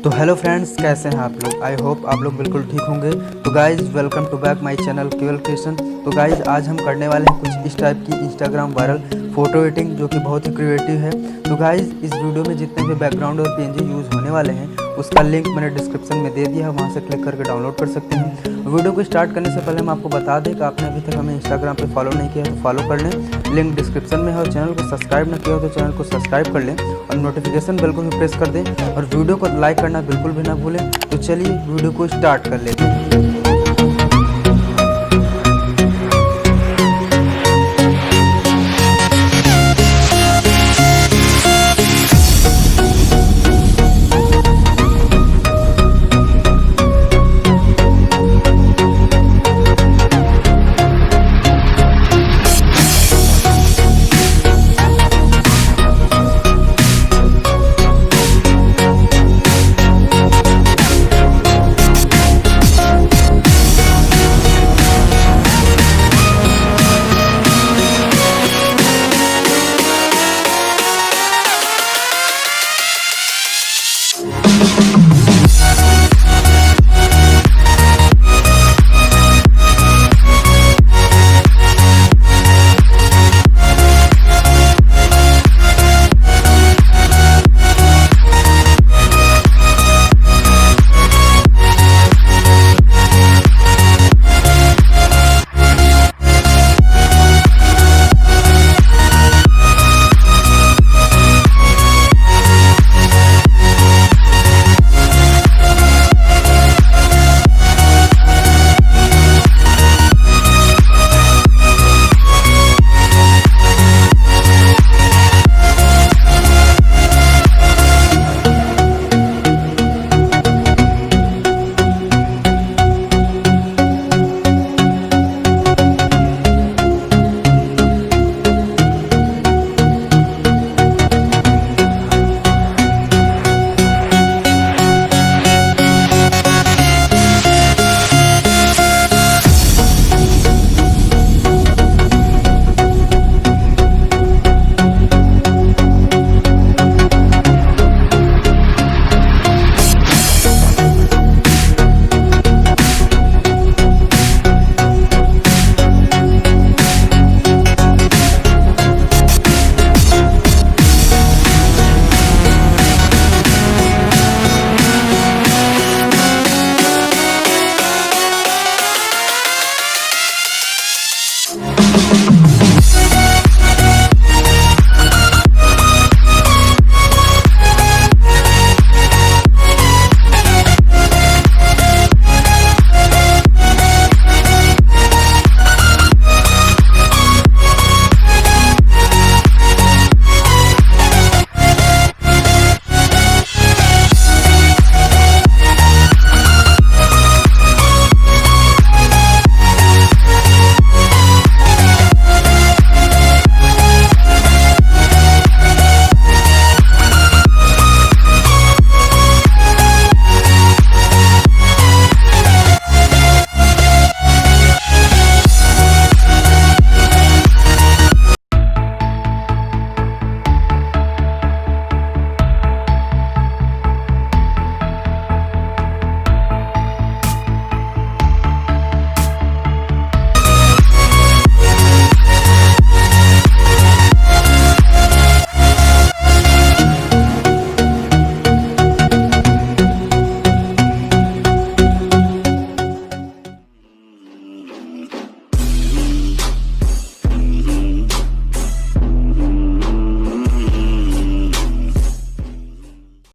तो hello friends, कैसे हैं आप लोग। आई होप आप लोग बिल्कुल ठीक होंगे। तो guys welcome to back my channel Keval creation. तो गाइज़ आज हम करने वाले हैं कुछ इस टाइप की इंस्टाग्राम वायरल फ़ोटो एडिटिंग जो कि बहुत ही क्रिएटिव है। तो गाइज़ इस वीडियो में जितने भी बैकग्राउंड और पीएनजी यूज़ होने वाले हैं उसका लिंक मैंने डिस्क्रिप्शन में दे दिया है, वहाँ से क्लिक करके डाउनलोड कर सकते हैं। वीडियो को स्टार्ट करने से पहले हम आपको बता दें कि आपने अभी तक हमें इंस्टाग्राम पे फॉलो नहीं किया तो फॉलो कर लें, लिंक डिस्क्रिप्शन में है। और चैनल को सब्सक्राइब ना किया हो तो चैनल को सब्सक्राइब कर लें और नोटिफिकेशन बेल को भी प्रेस कर दें और वीडियो को लाइक करना बिल्कुल भी ना भूलें। तो चलिए वीडियो को स्टार्ट कर लेते हैं।